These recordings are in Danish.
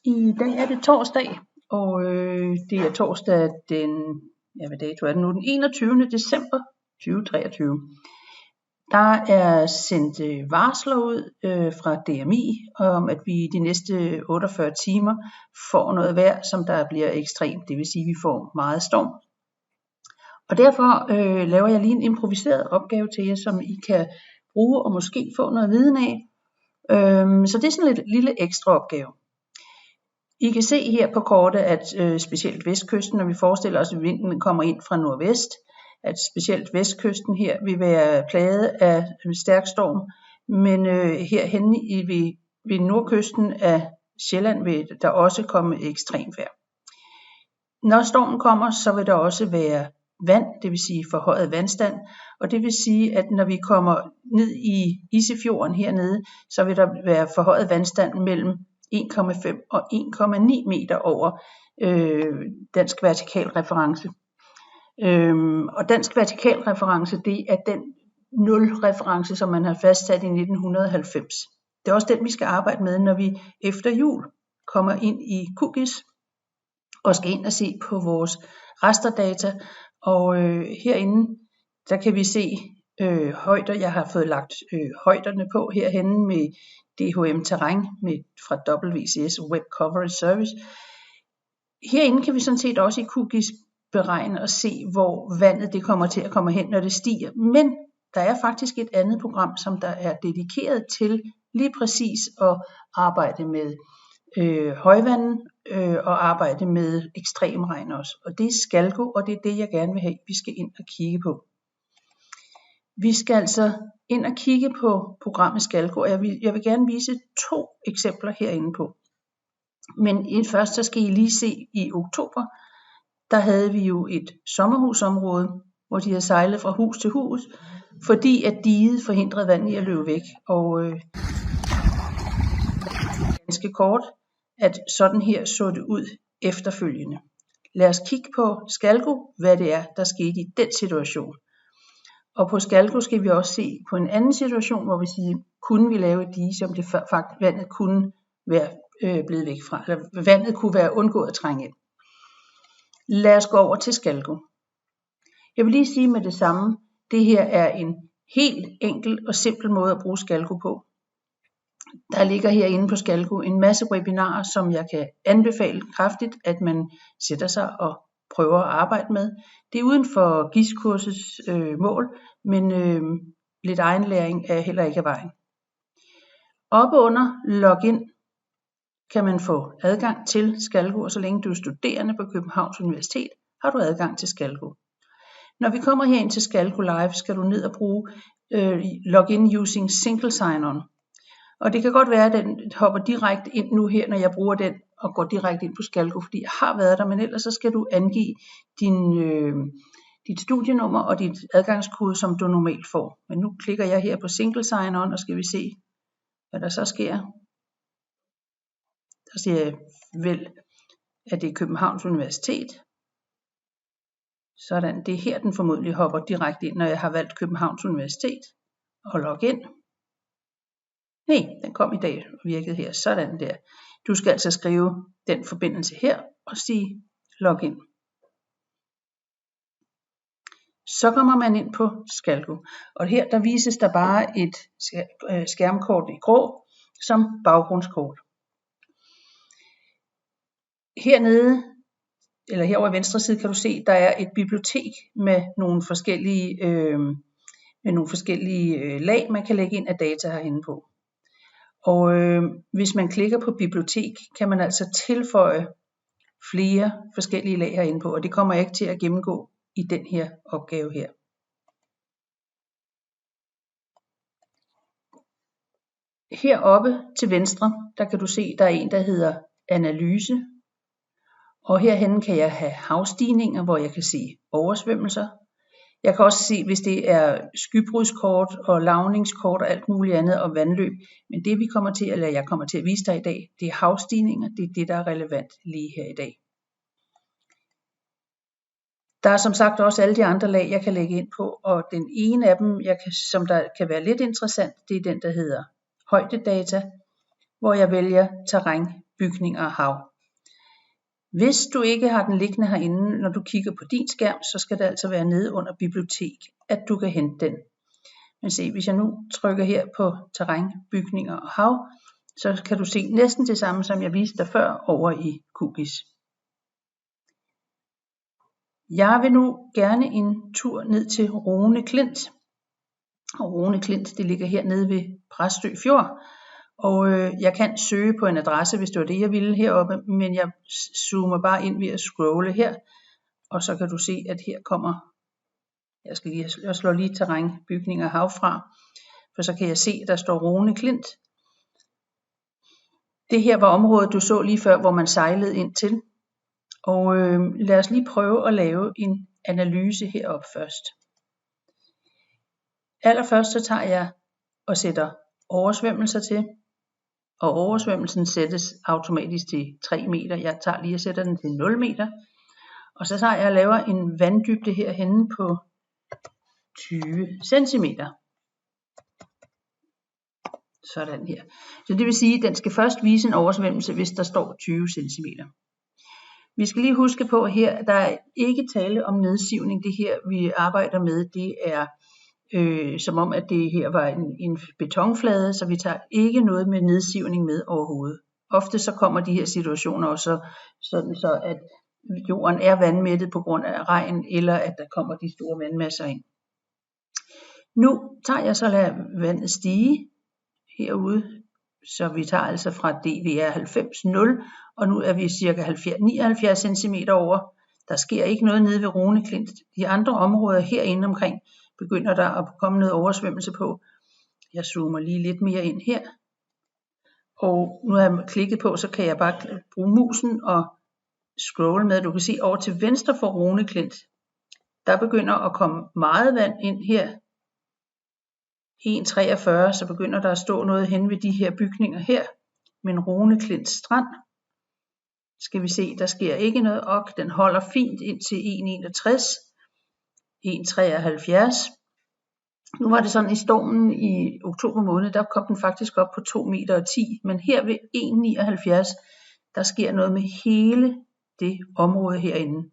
I dag er det torsdag, og det er torsdag den, hvad dato er det nu, den 21. december 2023. Der er sendt varsler ud fra DMI om, at vi de næste 48 timer får noget vejr, som der bliver ekstremt. Det vil sige, at vi får meget storm. Og derfor laver jeg lige en improviseret opgave til jer, som I kan bruge og måske få noget viden af. Så det er sådan en lille ekstra opgave. I kan se her på kortet, at specielt vestkysten, når vi forestiller os, at vinden kommer ind fra nordvest, at specielt vestkysten her vil være plaget af stærk storm, men herhenne ved nordkysten af Sjælland vil der også komme ekstremt vejr. Når stormen kommer, så vil der også være vand, det vil sige forhøjet vandstand, og det vil sige, at når vi kommer ned i Isefjorden hernede, så vil der være forhøjet vandstand mellem 1,5 og 1,9 meter over dansk vertikalreference. Og dansk vertikalreference, det er den nulreference, som man har fastsat i 1990. Det er også den, vi skal arbejde med, når vi efter jul kommer ind i QGIS og skal ind og se på vores rasterdata. Og herinde, der kan vi se højder. Jeg har fået lagt højderne på herhenne med DHM Terræn fra WCS Web Coverage Service. Herinde kan vi sådan set også i QGIS beregne og se, hvor vandet det kommer til at komme hen, når det stiger. Men der er faktisk et andet program, som der er dedikeret til lige præcis at arbejde med højvanden og arbejde med ekstremregn også. Og det er Skalko, og det er det, jeg gerne vil have, vi skal ind og kigge på. Vi skal altså ind og kigge på programmet Skalko, og jeg vil gerne vise 2 eksempler herinde på. Men først så skal I lige se, i oktober, der havde vi jo et sommerhusområde, hvor de havde sejlet fra hus til hus, fordi at diget forhindrede vand i at løbe væk. Og ganske kort, at sådan her så det ud efterfølgende. Lad os kigge på Skalko, hvad det er, der skete i den situation. Og på Skalko skal vi også se på en anden situation, hvor vi siger, kunne vi lave et dige, som det faktisk vandet kunne være blevet væk fra, eller vandet kunne være undgået at trænge ind. Lad os gå over til Skalko. Jeg vil lige sige med det samme, det her er en helt enkel og simpel måde at bruge Skalko på. Der ligger herinde på Skalko en masse webinarer, som jeg kan anbefale kraftigt, at man sætter sig og prøver at arbejde med. Det er uden for GIS-kursets mål, men lidt egenlæring er heller ikke af vejen. Oppe under login kan man få adgang til Skalko, og så længe du er studerende på Københavns Universitet, har du adgang til Skalko. Når vi kommer herind til Skalko Live, skal du ned og bruge login using single sign-on. Og det kan godt være, at den hopper direkte ind nu her, når jeg bruger den, og går direkte ind på Skalko, fordi jeg har været der, men ellers så skal du angive dit studienummer og dit adgangskode, som du normalt får. Men nu klikker jeg her på single sign-on, og skal vi se, hvad der så sker. Der siger jeg vel, at det er Københavns Universitet. Sådan, det er her, den formodentlig hopper direkte ind, når jeg har valgt Københavns Universitet og login. Nej, den kom i dag og virkede her. Sådan der. Du skal altså skrive den forbindelse her og sige login. Så kommer man ind på Skalko. Og her der vises der bare et skærmkort i grå som baggrundskort. Hernede, eller her over i venstre side, kan du se, der er et bibliotek med nogle forskellige lag, man kan lægge ind af data herinde på. Og hvis man klikker på bibliotek, kan man altså tilføje flere forskellige lag herinde på, og det kommer jeg ikke til at gennemgå i den her opgave her. Heroppe til venstre, der kan du se, der er en, der hedder analyse. Og herhenne kan jeg have havstigninger, hvor jeg kan se oversvømmelser. Jeg kan også se, hvis det er skybrudskort og lavningskort og alt muligt andet og vandløb. Men det jeg kommer til at vise dig i dag, det er havstigninger. Det er det, der er relevant lige her i dag. Der er som sagt også alle de andre lag, jeg kan lægge ind på. Og den ene af dem, som der kan være lidt interessant, det er den, der hedder højdedata, hvor jeg vælger terræn bygninger og hav. Hvis du ikke har den liggende herinde, når du kigger på din skærm, så skal det altså være nede under bibliotek, at du kan hente den. Men se, hvis jeg nu trykker her på terræn, bygninger og hav, så kan du se næsten det samme, som jeg viste dig før over i QGIS. Jeg vil nu gerne en tur ned til Rune Klint. Og Rune Klint, det ligger hernede ved Præstø Fjord. Og jeg kan søge på en adresse, hvis det var det, jeg ville heroppe, men jeg zoomer bare ind ved at scrolle her. Og så kan du se, at her kommer, jeg slår lige terræn, bygninger og hav fra, for så kan jeg se, at der står Rune Klint. Det her var området, du så lige før, hvor man sejlede ind til. Og lad os lige prøve at lave en analyse heroppe først. Allerførst så tager jeg og sætter oversvømmelser til. Og oversvømmelsen sættes automatisk til 3 meter. Jeg tager lige og sætter den til 0 meter. Og så tager jeg og laver en vanddybde herhenne på 20 cm. Sådan her. Så det vil sige, at den skal først vise en oversvømmelse, hvis der står 20 cm. Vi skal lige huske på her, at der er ikke tale om nedsivning. Det her, vi arbejder med, det er som om, at det her var en betonflade, så vi tager ikke noget med nedsivning med overhovedet. Ofte så kommer de her situationer også sådan så, at jorden er vandmættet på grund af regn, eller at der kommer de store vandmasser ind. Nu tager jeg så og lader vandet stige herude, så vi tager altså fra DVR 90,0, og nu er vi cirka 79 cm over. Der sker ikke noget nede ved Rune Klint. De andre områder herinde omkring begynder der at komme noget oversvømmelse på. Jeg zoomer lige lidt mere ind her. Og nu har jeg klikket på, så kan jeg bare bruge musen og scrolle med. Du kan se over til venstre for Rune Klint. Der begynder at komme meget vand ind her. 1,43, så begynder der at stå noget hen ved de her bygninger her. Men Rune Klint Strand, skal vi se, der sker ikke noget ok. Den holder fint ind til 1,61, 1,73. Nu var det sådan i stormen i oktober måned, der kom den faktisk op på 2,10 meter, men her ved 1,79, der sker noget med hele det område herinde.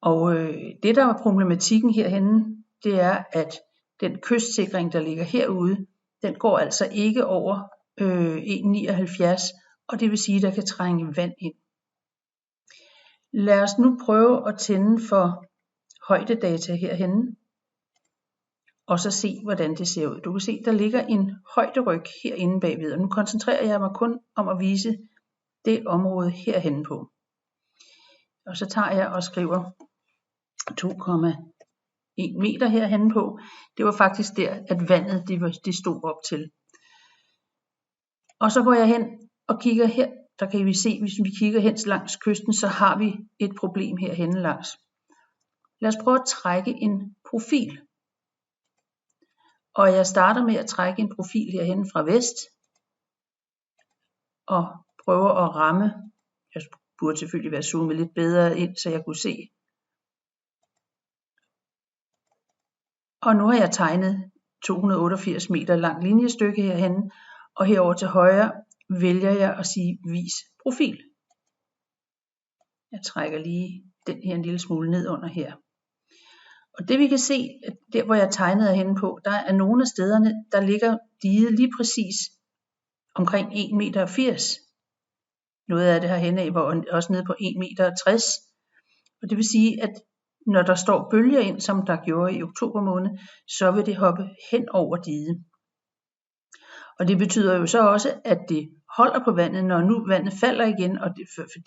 Og det der var problematikken herhenne, det er, at den kystsikring, der ligger herude, den går altså ikke over 1,79, og det vil sige, at der kan trænge vand ind. Lad os nu prøve at tænde for højdedata herhenne, og så se, hvordan det ser ud. Du kan se, der ligger en højderyg herinde bagved, og nu koncentrerer jeg mig kun om at vise det område herhenne på. Og så tager jeg og skriver 2,1 meter herhenne på. Det var faktisk der, at vandet det stod op til. Og så går jeg hen og kigger her. Der kan vi se, hvis vi kigger hen langs kysten, så har vi et problem herhenne langs. Lad os prøve at trække en profil. Og jeg starter med at trække en profil herhenne fra vest. Og prøver at ramme. Jeg burde selvfølgelig være zoomet lidt bedre ind, så jeg kunne se. Og nu har jeg tegnet 288 meter lang linjestykke herhenne. Og herover til højre vælger jeg at sige vis profil. Jeg trækker lige den her en lille smule ned under her. Og det vi kan se, at der hvor jeg tegnede henne på, der er nogle af stederne, der ligger diget lige præcis omkring 1,80 meter. Noget af det herhenne var også nede på 1,60 meter. Og det vil sige, at når der står bølger ind, som der gjorde i oktober måned, så vil det hoppe hen over diget. Og det betyder jo så også, at det holder på vandet, når nu vandet falder igen, og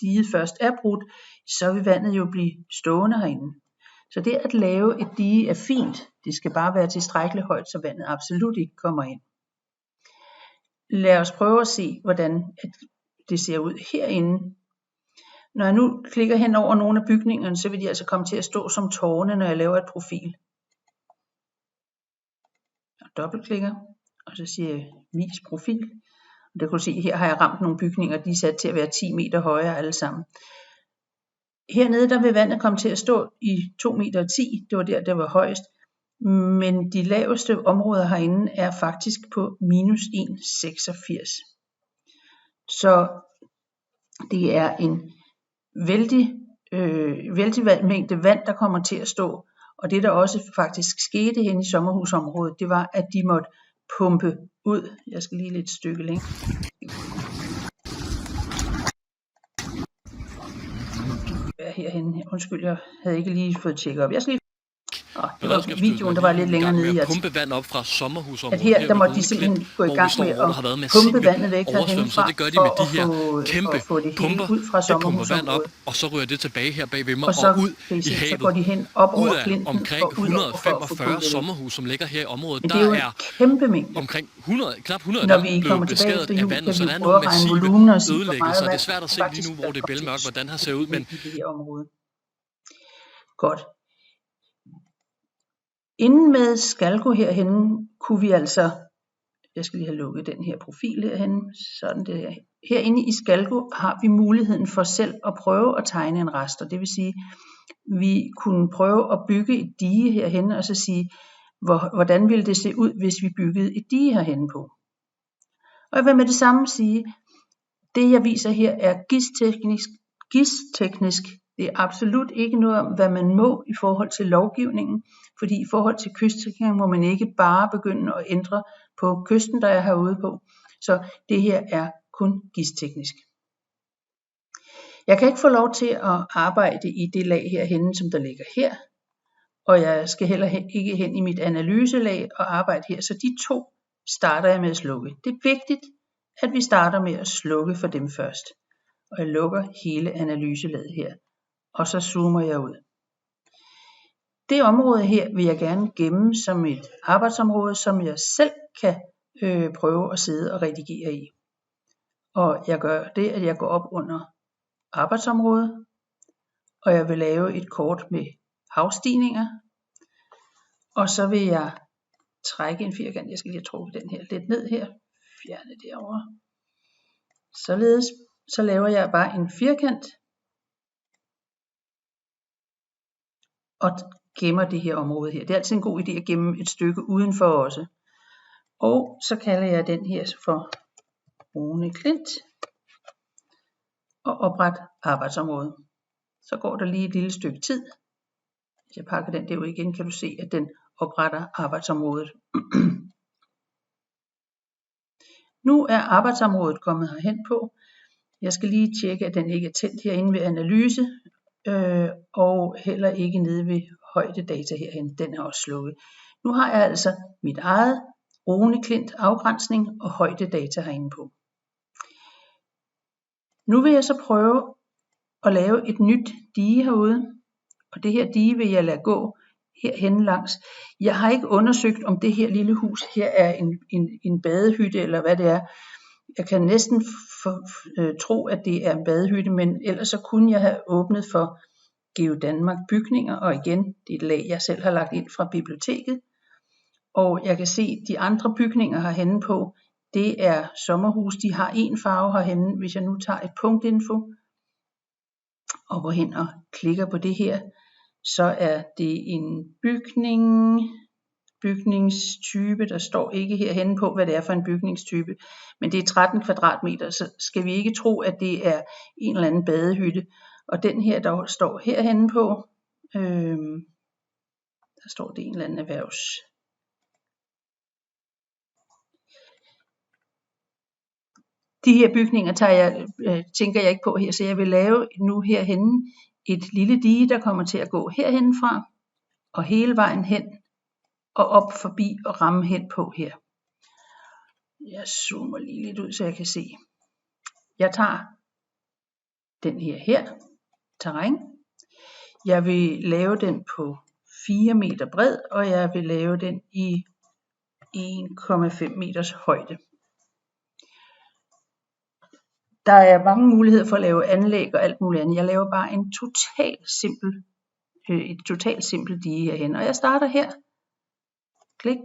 diget først er brudt, så vil vandet jo blive stående herinde. Så det at lave et dige er fint. Det skal bare være tilstrækkeligt højt, så vandet absolut ikke kommer ind. Lad os prøve at se, hvordan det ser ud herinde. Når jeg nu klikker hen over nogle af bygningerne, så vil de altså komme til at stå som tårne, når jeg laver et profil. Jeg dobbeltklikker, og så siger jeg vis profil. Og det kan du se, her har jeg ramt nogle bygninger, de er sat til at være 10 meter højere alle sammen. Hernede der vil vandet komme til at stå i 2,10 meter, det var der, det var højest. Men de laveste områder herinde er faktisk på minus 1,86. Så Det er en vældig mængde vand, der kommer til at stå. Og det der også faktisk skete hen i sommerhusområdet, det var, at de måtte pumpe ud. Jeg skal lige lidt stykke længere. Herhenne. Undskyld, jeg havde ikke lige fået tjekket op. Jeg skal lige... det var videoen, der var lidt længere nede i pumpe vand op fra sommerhusområdet. At her, der måtte de simpelthen gå i gang med at pumpe vandet væk herhenfra, det gør de med de her kæmpe at få det hele ud fra sommerhusområdet. Og så ryger det tilbage her bag ved mig og ud i havet. Så går de hen op over klinten omkring og ud 145 sommerhus, som ligger her i området. Men det er jo en kæmpe mængde. Omkring 100, knap 100 når vi kommer tilbage efter jul, kan vi prøve at regne volumen og sige, hvor meget vand. Det er svært at se lige nu, hvor det er bælmørkt, hvordan det ser ud. Men i det her område. Godt. Inden med Skalko herhenne, kunne vi altså, jeg skal lige have lukket den her profil herhenne, sådan det her. Herinde i Skalko har vi muligheden for selv at prøve at tegne en raster, det vil sige, vi kunne prøve at bygge et dige herhenne, og så sige, hvordan ville det se ud, hvis vi byggede et dige herhenne på. Og jeg vil med det samme sige, det jeg viser her er GIS-teknisk. Det er absolut ikke noget om, hvad man må i forhold til lovgivningen, fordi i forhold til kystsikring må man ikke bare begynde at ændre på kysten, der er herude på. Så det her er kun GIS-teknisk. Jeg kan ikke få lov til at arbejde i det lag herhenne, som der ligger her, og jeg skal heller ikke hen i mit analyselag og arbejde her, så de to starter jeg med at slukke. Det er vigtigt, at vi starter med at slukke for dem først. Og jeg lukker hele analyselaget her, og så zoomer jeg ud. Det område her vil jeg gerne gemme som et arbejdsområde, som jeg selv kan prøve at sidde og redigere i. Og jeg gør det, at jeg går op under arbejdsområdet, og jeg vil lave et kort med havstigninger, og så vil jeg trække en firkant. Jeg skal lige have trukket den her lidt ned her, fjerne det over. Således så laver jeg bare en firkant og gemmer det her område her. Det er altid en god idé at gemme et stykke udenfor også. Og så kalder jeg den her for Rune Klint og opret arbejdsområde. Så går der lige et lille stykke tid. Hvis jeg pakker den der ud igen, kan du se, at den opretter arbejdsområdet. Nu er arbejdsområdet kommet herhen på. Jeg skal lige tjekke, at den ikke er tændt herinde ved analyse, og heller ikke nede ved højdedata herhen. Den er også slukket. Nu har jeg altså mit eget Rune Klint afgrænsning og højdedata herinde på. Nu vil jeg så prøve at lave et nyt dige herude, og det her dige vil jeg lade gå herhen langs. Jeg har ikke undersøgt, om det her lille hus her er en badehytte, eller hvad det er. Jeg kan næsten tro, at det er en badehytte, men ellers så kunne jeg have åbnet for GeoDanmark bygninger, og igen, det er et lag, jeg selv har lagt ind fra biblioteket. Og jeg kan se, de andre bygninger herhenne på, det er sommerhus, de har en farve herhenne. Hvis jeg nu tager et punktinfo, og går hen og klikker på det her, så er det en bygningstype, der står ikke herhenne på, hvad det er for en bygningstype, men det er 13 kvadratmeter, så skal vi ikke tro, at det er en eller anden badehytte. Og den her, der står herhenne på, der står det en eller anden erhvervs. De her bygninger tænker jeg ikke på her, så jeg vil lave nu herhenne et lille dige, der kommer til at gå herhen fra, og hele vejen hen, og op forbi og ramme hen på her. Jeg zoomer lige lidt ud, så jeg kan se. Jeg tager den her terræn. Jeg vil lave den på 4 meter bred, og jeg vil lave den i 1,5 meters højde. Der er mange muligheder for at lave anlæg og alt muligt andet. Jeg laver bare et totalt simpelt dige herhen. Og jeg starter her. Klik.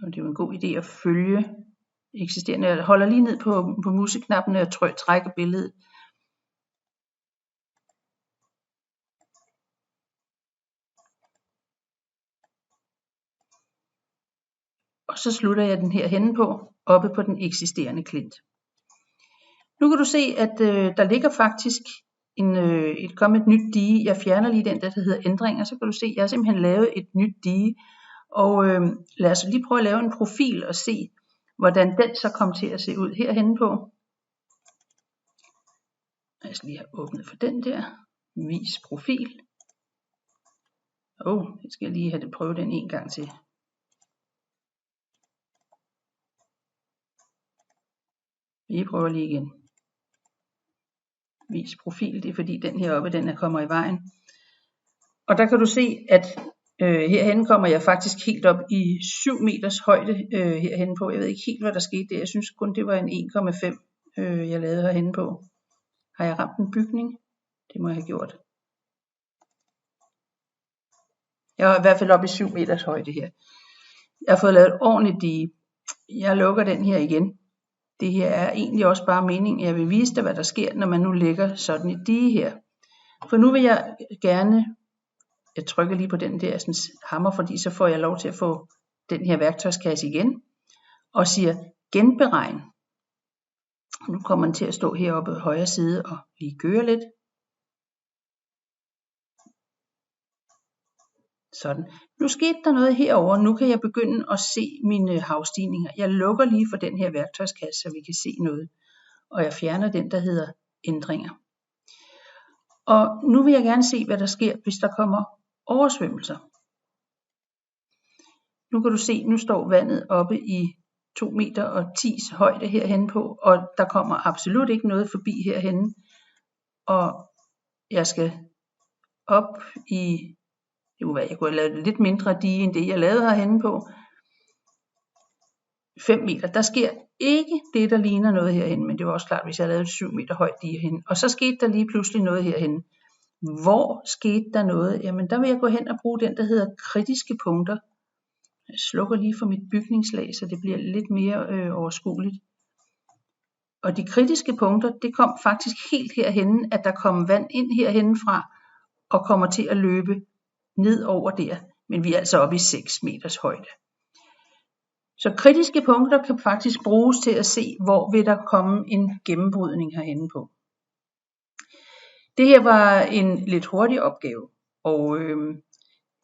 Og det er jo en god idé at følge eksisterende. Jeg holder lige ned på museknappen, og jeg trækker billedet. Og og så slutter jeg den her henne på, oppe på den eksisterende klint. Nu kan du se, at der ligger faktisk kommet et nyt dige. Jeg fjerner lige den der hedder ændringer, så kan du se, at jeg har simpelthen lavet et nyt dige. Og lad os lige prøve at lave en profil og se, hvordan den så kommer til at se ud herhenne på. Jeg skal lige have åbnet for den der. Vis profil. Jeg skal lige have det prøve den en gang til. Vi prøver lige igen. Vis profil, det er fordi den heroppe, den kommer i vejen. Og der kan du se, at herhen kommer jeg faktisk helt op i 7 meters højde herhen på. Jeg ved ikke helt, hvad der skete der. Jeg synes kun, det var en 1,5, jeg lavede herhen på. Har jeg ramt en bygning? Det må jeg have gjort. Jeg er i hvert fald oppe i 7 meters højde her. Jeg har fået lavet et ordentligt dige. Jeg lukker den her igen. Det her er egentlig også bare meningen, jeg vil vise dig, hvad der sker, når man nu lægger sådan et dige her. For nu vil jeg gerne, jeg trykker lige på den der sådan, hammer, fordi så får jeg lov til at få den her værktøjskasse igen, og siger genberegn. Nu kommer den til at stå heroppe på højre side og lige køre lidt. Sådan. Nu skete der noget herover. Nu kan jeg begynde at se mine havstigninger. Jeg lukker lige for den her værktøjskasse, så vi kan se noget. Og jeg fjerner den, der hedder ændringer. Og nu vil jeg gerne se, hvad der sker, hvis der kommer oversvømmelser. Nu kan du se, nu står vandet oppe i 2 meter og 10 højde herhenne på, og der kommer absolut ikke noget forbi herhenne. Og jeg skal op i, jeg kunne have lavet lidt mindre dige end det, jeg lavede herhenne på. 5 meter. Der sker ikke det, der ligner noget herhenne, men det var også klart, hvis jeg lavede et 7 meter højt dige herhenne. Og så skete der lige pludselig noget herhenne. Hvor skete der noget? Jamen der vil jeg gå hen og bruge den, der hedder kritiske punkter. Jeg slukker lige for mit bygningslag, så det bliver lidt mere overskueligt. Og de kritiske punkter, det kom faktisk helt herhenne, at der kom vand ind herhenne fra, og kommer til at løbe ned over der. Men vi er altså oppe i 6 meters højde. Så kritiske punkter kan faktisk bruges til at se, hvor vil der komme en gennembrydning herhenne på. Det her var en lidt hurtig opgave, og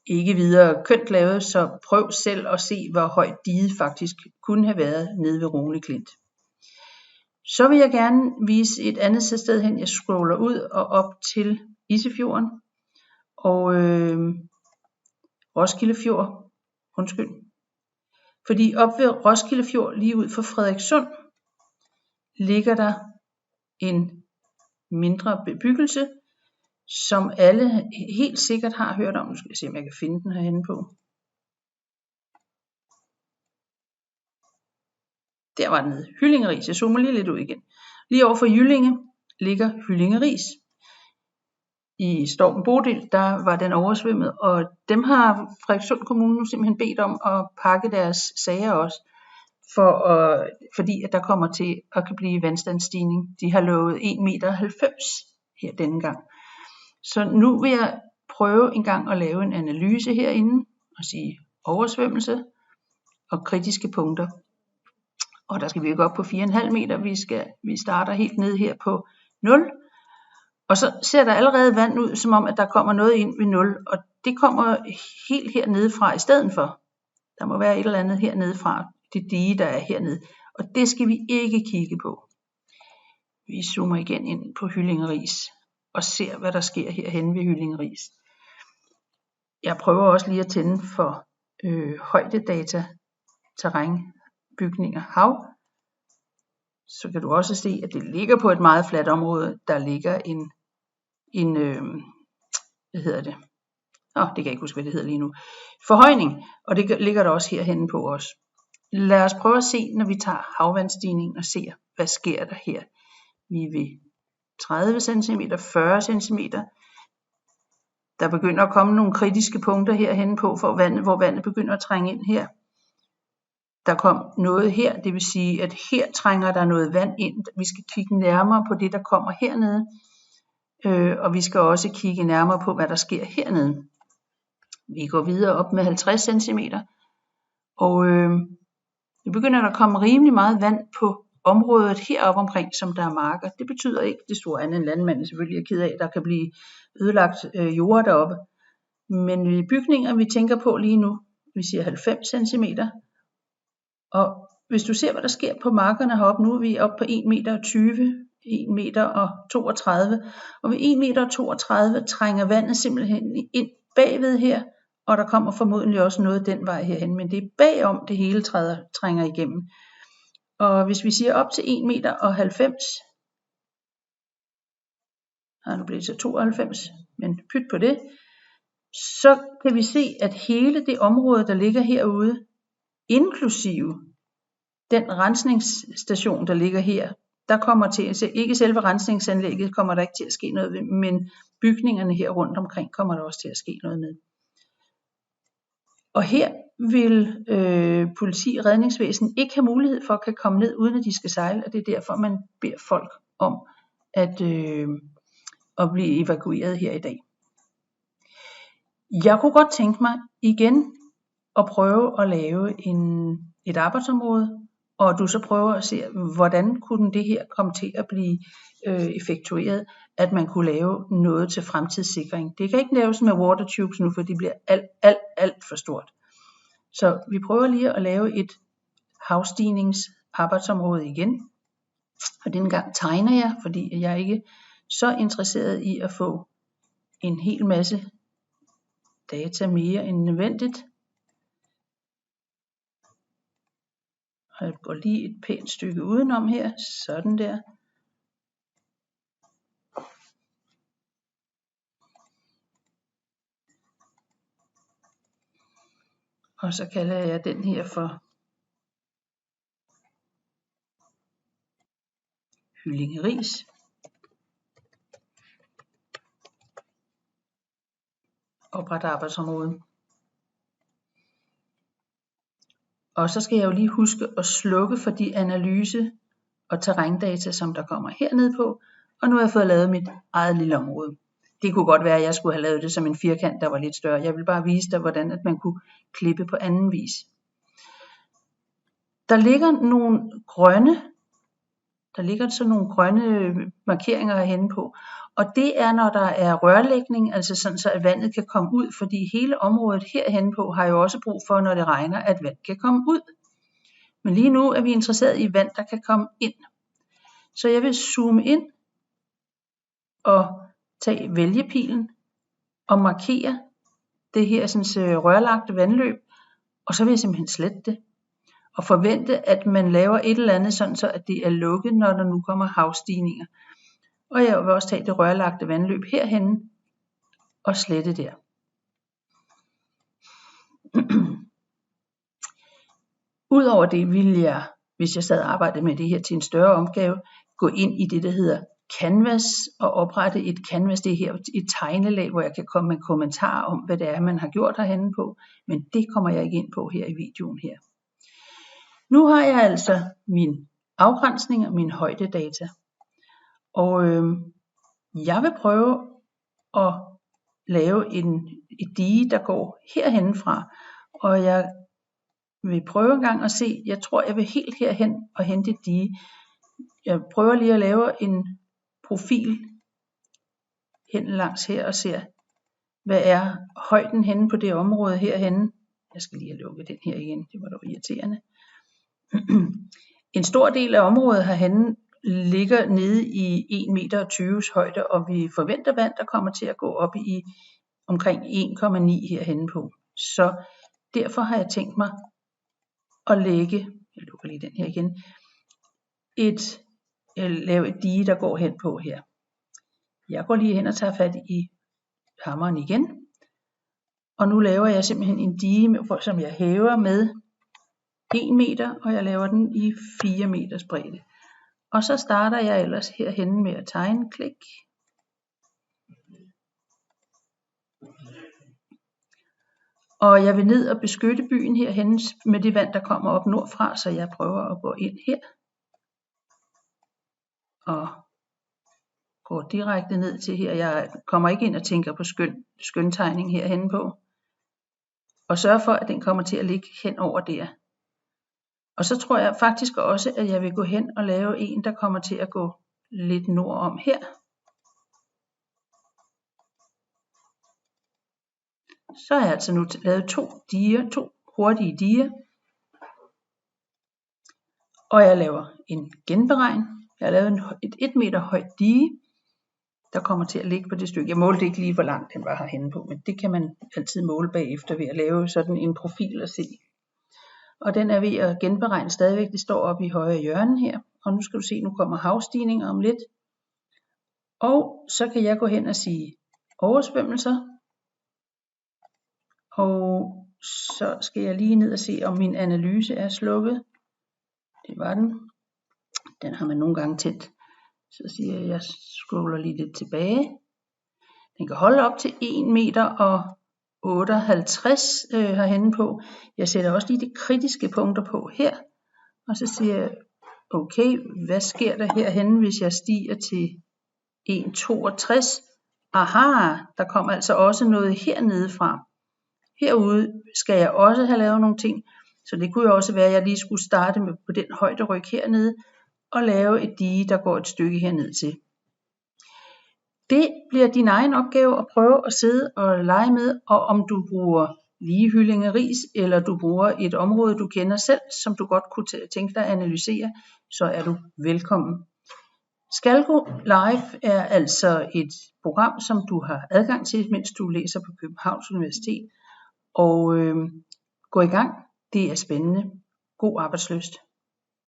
ikke videre kønt lavet, så prøv selv at se, hvor højt diget faktisk kunne have været nede ved Rune Klint. Så vil jeg gerne vise et andet sted hen. Jeg scroller ud og op til Isefjorden og Roskilde Fjord. Fordi op ved Roskilde Fjord, lige ud for Frederikssund, ligger der en mindre bebyggelse, som alle helt sikkert har hørt om. Nu skal jeg se, om jeg kan finde den herhenne på. Der var den nede. Hyllingeris. Jeg zoomer lige lidt ud igen. Lige over for Jyllinge ligger Hyllingeris. I Stormen Bodil, der var den oversvømmet, og dem har Frederikssund Kommune nu simpelthen bedt om at pakke deres sager også, fordi at der kommer til at kan blive vandstandsstigning. De har lovet 1,90 meter her denne gang. Så nu vil jeg prøve en gang at lave en analyse herinde og sige oversvømmelse og kritiske punkter. Og der skal vi gå op på 4,5 meter. Vi starter helt ned her på 0. Og så ser der allerede vand ud, som om at der kommer noget ind ved 0. Og det kommer helt hernede fra i stedet for. Der må være et eller andet hernede fra det dige, der er hernede. Og det skal vi ikke kigge på. Vi zoomer igen ind på Hyllingeris og ser, hvad der sker herhenne ved Hyllingeris. Jeg prøver også lige at tænde for højdedata, terræn, bygninger, hav. Så kan du også se, at det ligger på et meget fladt område. Der ligger hvad hedder det? Det kan jeg ikke huske, hvad det hedder lige nu. Forhøjning, og det ligger der også herhenne på os. Lad os prøve at se, når vi tager havvandsstigningen og ser, hvad sker der her. Vi er ved 30 cm, 40 cm. Der begynder at komme nogle kritiske punkter herhenne på, hvor vandet begynder at trænge ind her. Der kom noget her, det vil sige, at her trænger der noget vand ind. Vi skal kigge nærmere på det, der kommer hernede. Og vi skal også kigge nærmere på, hvad der sker hernede. Vi går videre op med 50 cm. Og Nu begynder der at komme rimelig meget vand på området heroppe omkring, som der er marker. Det betyder ikke det store andet end landmanden selvfølgelig er ked af, at der kan blive ødelagt jorder deroppe. Men i bygninger, vi tænker på lige nu, vi siger 90 cm. Og hvis du ser, hvad der sker på markerne heroppe, nu er vi oppe på 1,20 meter, 1,32 meter. Og ved 1,32 meter trænger vandet simpelthen ind bagved her, og der kommer formodentlig også noget den vej herhen, men det er bagom det hele trænger igennem. Og hvis vi siger op til 1,90 meter, nu bliver det så 92, men pyt på det, så kan vi se, at hele det område, der ligger herude, inklusive den rensningsstation, der ligger her, der kommer til, ikke selve rensningsanlægget kommer der ikke til at ske noget ved, men bygningerne her rundt omkring kommer der også til at ske noget med. Og her vil politi og redningsvæsen ikke have mulighed for at kan komme ned, uden at de skal sejle, og det er derfor, man beder folk om at blive evakueret her i dag. Jeg kunne godt tænke mig igen at prøve at lave et arbejdsområde, og du så prøver at se, hvordan kunne det her komme til at blive effektueret, at man kunne lave noget til fremtidssikring. Det kan ikke laves med watertubes nu, for det bliver alt for stort. Så vi prøver lige at lave et havstigningsarbejdsområde igen, og denne gang tegner jeg, fordi jeg ikke er så interesseret i at få en hel masse data mere end nødvendigt. Og jeg går lige et pænt stykke udenom her, sådan der. Og så kalder jeg den her for Hyllingeris. Opret arbejdsområde. Og så skal jeg jo lige huske at slukke for de analyse og terrændata, som der kommer hernede på. Og nu har jeg fået lavet mit eget lille område. Det kunne godt være, at jeg skulle have lavet det som en firkant, der var lidt større. Jeg vil bare vise dig, hvordan at man kunne klippe på anden vis. Der ligger sådan nogle grønne markeringer herhenne på. Og det er, når der er rørlægning, altså sådan så at vandet kan komme ud, fordi hele området herhenne på har jo også brug for, når det regner, at vand kan komme ud. Men lige nu er vi interesseret i vand, der kan komme ind. Så jeg vil zoome ind og tage vælgepilen og markere det her sådan, rørlagte vandløb, og så vil jeg simpelthen slette det. Og forvente, at man laver et eller andet, sådan så at det er lukket, når der nu kommer havstigninger. Og jeg vil også tage det rørlagte vandløb herhenne og slette der. Udover det ville jeg, hvis jeg sad og arbejdede med det her til en større opgave, gå ind i det, der hedder Canvas og oprette et Canvas. Det er her et tegnelag, hvor jeg kan komme med kommentarer om, hvad det er, man har gjort herhenne på. Men det kommer jeg ikke ind på her i videoen her. Nu har jeg altså min afgrænsning og min højdedata. Og jeg vil prøve at lave et dige, der går herhen fra. Og jeg vil prøve en gang at se, jeg tror jeg vil helt herhen og hente et dige. Jeg prøver lige at lave en profil hen langs her og ser, hvad er højden henne på det område herhenne. Jeg skal lige have lukket den her igen, det var da irriterende. En stor del af området herhenne ligger nede i 1,20 meter højde, og vi forventer vand, der kommer til at gå op i omkring 1,9 herhenne på. Så derfor har jeg tænkt mig at lægge, jeg lukker lige den her igen, lave et dige, der går hen på her. Jeg går lige hen og tager fat i hammeren igen, og nu laver jeg simpelthen en dige, som jeg hæver med 1 meter, og jeg laver den i 4 meters bredde. Og så starter jeg ellers herhenne med at tegne, klik. Og jeg vil ned og beskytte byen herhenne med det vand, der kommer op nordfra, så jeg prøver at gå ind her. Og går direkte ned til her. Jeg kommer ikke ind og tænker på skøntegning herhenne på. Og sørger for, at den kommer til at ligge hen over der. Og så tror jeg faktisk også, at jeg vil gå hen og lave en, der kommer til at gå lidt nordom her. Så har jeg altså nu lavet to hurtige diger. Og jeg laver en genberegn. Jeg har lavet et 1 meter højt dige, der kommer til at ligge på det stykke. Jeg målte ikke lige, hvor langt den var herhenne på, men det kan man altid måle bagefter ved at lave sådan en profil og se. Og den er ved at genberegne stadigvæk. Det står oppe i højre hjørne her. Og nu skal du se, nu kommer havstigninger om lidt. Og så kan jeg gå hen og sige oversvømmelser. Og så skal jeg lige ned og se, om min analyse er slukket. Det var den. Den har man nogle gange tændt. Så siger jeg, at jeg scroller lige lidt tilbage. Den kan holde op til 1 meter og 58 herhenne på. Jeg sætter også lige de kritiske punkter på her. Og så siger jeg, okay, hvad sker der herhenne, hvis jeg stiger til 1,62? Aha, der kommer altså også noget hernede fra. Herude skal jeg også have lavet nogle ting. Så det kunne jo også være, at jeg lige skulle starte med på den højderyg hernede. Og lave et dige, der går et stykke herned til. Det bliver din egen opgave at prøve at sidde og lege med, og om du bruger Ligehyllinge Riis, eller du bruger et område, du kender selv, som du godt kunne tænke dig at analysere, så er du velkommen. Skalgo Live er altså et program, som du har adgang til, mens du læser på Københavns Universitet. Og gå i gang, det er spændende. God arbejdslyst.